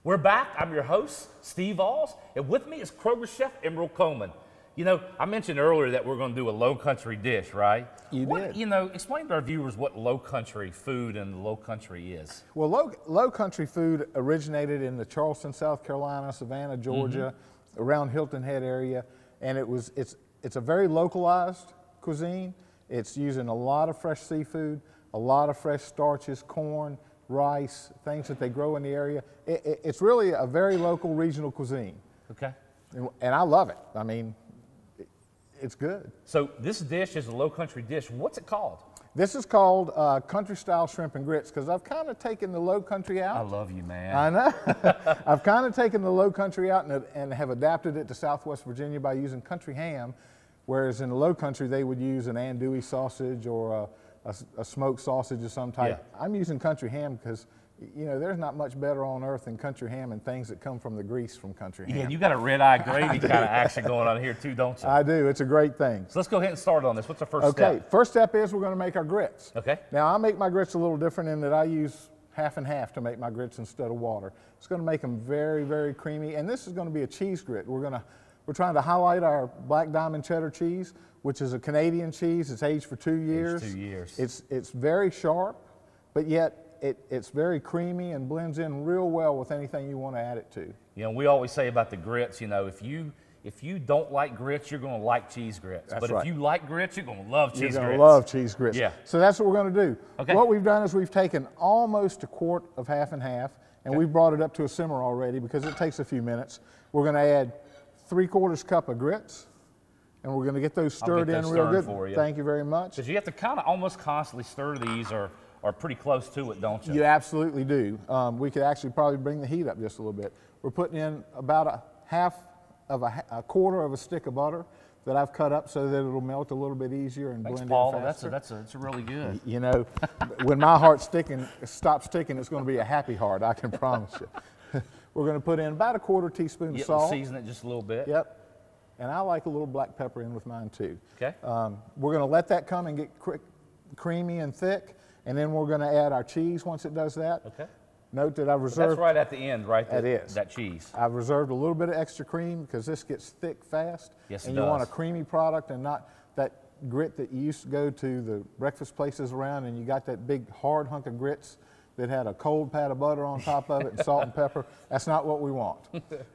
We're back. I'm your host, Steve Alls, and with me is Kroger chef Emerald Coleman. You know, I mentioned earlier that we're going to do a low country dish, right? You did. You know, explain to our viewers what low country food and low country is. Well, low country food originated in the Charleston, South Carolina, Savannah, Georgia, around Hilton Head area, and it's a very localized cuisine. It's using a lot of fresh seafood, a lot of fresh starches, corn, rice, things that they grow in the area. It's really a very local regional cuisine. Okay. And I love it. I mean, it's good. So this dish is a low country dish. What's it called? This is called country style shrimp and grits because I've kind of taken the low country out. I love you, man. I know. I've kind of taken the low country out and have adapted it to Southwest Virginia by using country ham, whereas in the low country they would use an andouille sausage or a smoked sausage of some type. Yeah. I'm using country ham because, you know, there's not much better on earth than country ham and things that come from the grease from country ham. Yeah, you got a red eye gravy kind of action going on here too, don't you? I do. It's a great thing. So let's go ahead and start on this. What's our first step? Okay, first step is we're going to make our grits. Okay. Now, I make my grits a little different in that I use half and half to make my grits instead of water. It's going to make them very, very creamy, and this is going to be a cheese grit. We're trying to highlight our Black Diamond cheddar cheese, which is a Canadian cheese. It's aged for 2 years. Aged 2 years. It's very sharp, but yet it's very creamy and blends in real well with anything you want to add it to. You know, we always say about the grits, you know, if you don't like grits, you're going to like cheese grits. That's but right. if you like grits, you're going to love cheese grits. You're going to love cheese grits. Yeah. So that's what we're going to do. Okay. What we've done is we've taken almost a quart of half and half, and we've brought it up to a simmer already because it takes a few minutes. We're going to add 3/4 cup of grits, and we're going to get those stirred in real good. For you. Thank you very much. Because you have to kind of almost constantly stir these or pretty close to it, don't you? You absolutely do. We could actually probably bring the heat up just a little bit. We're putting in about a quarter of a stick of butter that I've cut up so that it'll melt a little bit easier and Thanks, blend Paul. in faster. That's really good. You know, when my heart stops ticking, it's going to be a happy heart, I can promise you. We're going to put in about a 1/4 teaspoon of salt. Season it just a little bit. Yep. And I like a little black pepper in with mine too. Okay. We're going to let that come and get creamy and thick, and then we're going to add our cheese once it does that. Okay. Note that I've reserved. That's right at the end, right? That is. That cheese. I've reserved a little bit of extra cream because this gets thick fast. Yes, and it you want a does. creamy product and not that grit that you used to go to the breakfast places around and you got that big hard hunk of grits that had a cold pat of butter on top of it and salt and pepper. That's not what we want.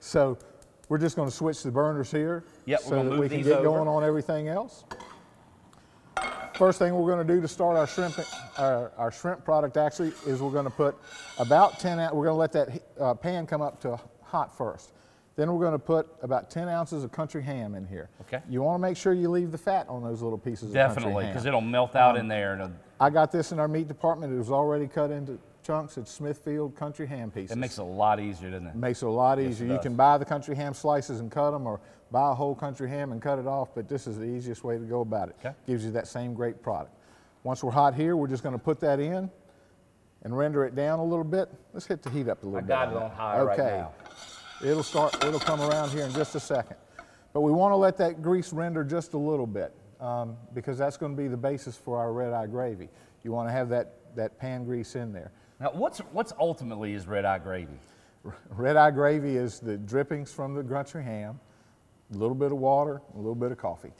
So we're just going to switch the burners here so that we can get going on everything else. First thing we're going to do to start our shrimp product actually is we're going to put about 10 ounces, we're going to let that pan come up to hot first. Then we're going to put about 10 ounces of country ham in here. Okay. You want to make sure you leave the fat on those little pieces of country ham. Definitely, because it'll melt out in there. I got this in our meat department. It was already cut into chunks. It's Smithfield country ham pieces. It makes it a lot easier, doesn't it? It makes it a lot easier. You can buy the country ham slices and cut them, or buy a whole country ham and cut it off, but this is the easiest way to go about it. Okay. Gives you that same great product. Once we're hot here, we're just going to put that in and render it down a little bit. Let's hit the heat up a little bit. I got it on high right now. It'll come around here in just a second. But we want to let that grease render just a little bit because that's going to be the basis for our red eye gravy. You want to have that pan grease in there. Now, what's ultimately is red eye gravy? Red eye gravy is the drippings from the country ham, a little bit of water, a little bit of coffee,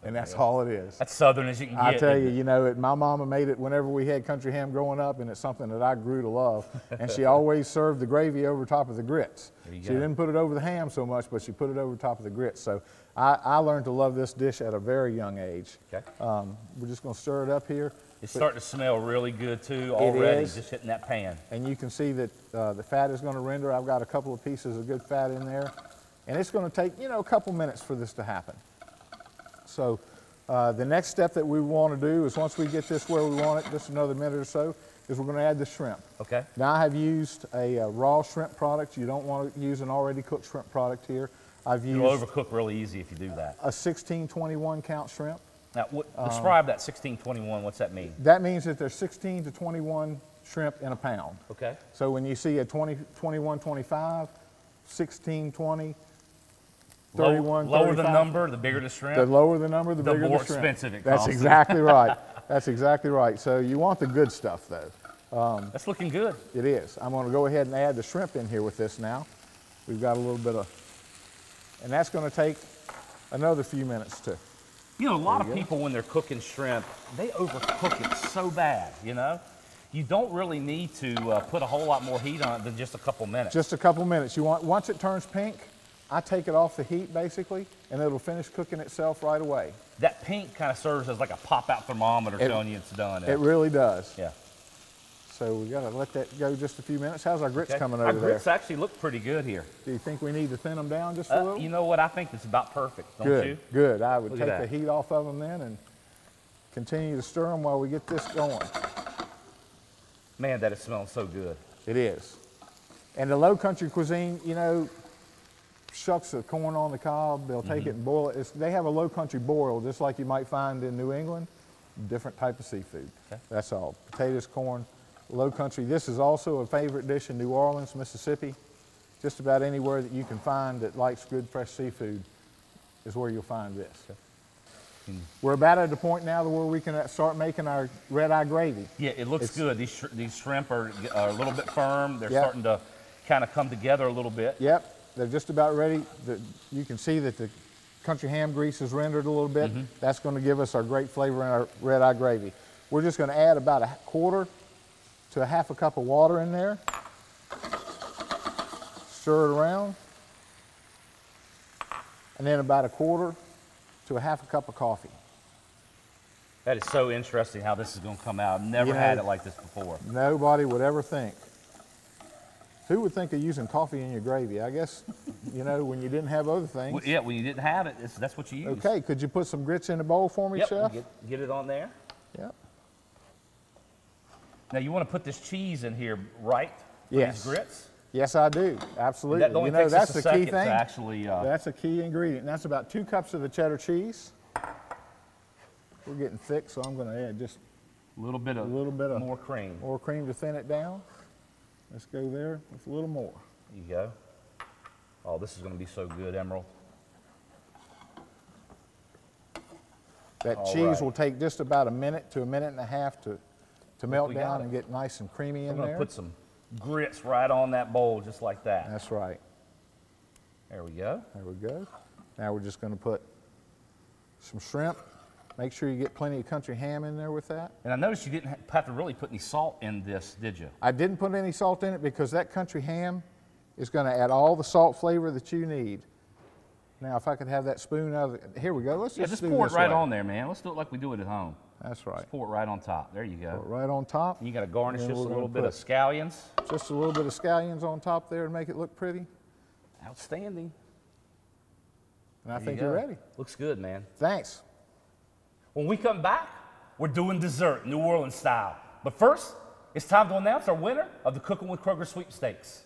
and that's all it is. That's southern as you can get. I tell you, you know, my mama made it whenever we had country ham growing up, and it's something that I grew to love. And she always served the gravy over top of the grits. She didn't put it over the ham so much, but she put it over top of the grits. So I learned to love this dish at a very young age. Okay. We're just going to stir it up here. It's starting to smell really good too already, just hitting that pan. And you can see that the fat is going to render. I've got a couple of pieces of good fat in there. And it's going to take, you know, a couple minutes for this to happen. So the next step that we want to do is once we get this where we want it, just another minute or so, is we're going to add the shrimp. Okay. Now I have used a raw shrimp product. You don't want to use an already cooked shrimp product here. I've used It'll overcook really easy if you do that. a 1621 count shrimp. Now, describe that 1621. What's that mean? That means that there's 16 to 21 shrimp in a pound. Okay. So when you see a 20, 21, 25, 16, 20, 31, lower 35, the number, the bigger the shrimp. the lower the number, the bigger more the shrimp. expensive it That's costs. exactly right. That's exactly right. So you want the good stuff though. That's looking good. It is. I'm going to go ahead and add the shrimp in here with this now. We've got a little bit of, and that's going to take another few minutes to. You know, a lot of people when they're cooking shrimp, they overcook it so bad, you know? You don't really need to put a whole lot more heat on it than just a couple minutes. Just a couple minutes. Once it turns pink, I take it off the heat basically, and it'll finish cooking itself right away. That pink kind of serves as like a pop-out thermometer telling you it's done. It really does. Yeah. So we got to let that go just a few minutes. How's our grits coming over Our there? grits actually look pretty good here. Do you think we need to thin them down just a little? You know what? I think it's about perfect, don't you? Good. I would Look take at the that. heat off of them then and continue to stir them while we get this going. Man, that is smelling so good. It is. And the low country cuisine, you know, shucks the corn on the cob, they'll take it and boil it. They have a low country boil, just like you might find in New England, different type of seafood. Okay. That's all. Potatoes, corn, low country. This is also a favorite dish in New Orleans, Mississippi. Just about anywhere that you can find that likes good fresh seafood is where you'll find this. Okay. We're about at the point now where we can start making our red-eye gravy. Yeah, it looks good. These shrimp are a little bit firm. They're Yep. starting to kind of come together a little bit. Yep, they're just about ready. You can see that the country ham grease is rendered a little bit. That's going to give us our great flavor in our red-eye gravy. We're just going to add about a quarter to a half a cup of water in there. Stir it around. And then about a quarter to a half a cup of coffee. That is so interesting how this is going to come out. I've never had it like this before. Nobody would ever think. Who would think of using coffee in your gravy? I guess, you know, when you didn't have other things. Well, yeah, when you didn't have it, that's what you use. Okay, could you put some grits in the bowl for me, Yep, Chef? get it on there. Yep. Now you want to put this cheese in here, right? For Yes. these grits? Yes, I do. Absolutely. That only You know, takes that's us a the key second thing. to actually. That's a key ingredient. And that's about 2 cups of the cheddar cheese. We're getting thick, so I'm going to add just a little bit of more cream. more cream to thin it down. Let's go there with a little more. There you go. Oh, this is going to be so good, Emerald. That All cheese right. will take just about a minute to a minute and a half to melt we got down it. and get nice and creamy I'm in going to there. put some grits right on that bowl, just like that. That's right. There we go. There we go. Now we're just going to put some shrimp. Make sure you get plenty of country ham in there with that. And I noticed you didn't have to really put any salt in this, did you? I didn't put any salt in it because that country ham is going to add all the salt flavor that you need. Now, if I could have that spoon out of the, here we go. Let's just do pour it this right way. on there, man. Let's do it like we do it at home. That's right. Just pour it right on top. There you go. Put it right on top. You got to garnish And then just a we're little gonna bit of scallions. Just a little bit of scallions on top there to make it look pretty. Outstanding. And I There think you you're go. ready. Looks good, man. Thanks. When we come back, we're doing dessert, New Orleans style. But first, it's time to announce our winner of the Cookin' with Kroger sweepstakes.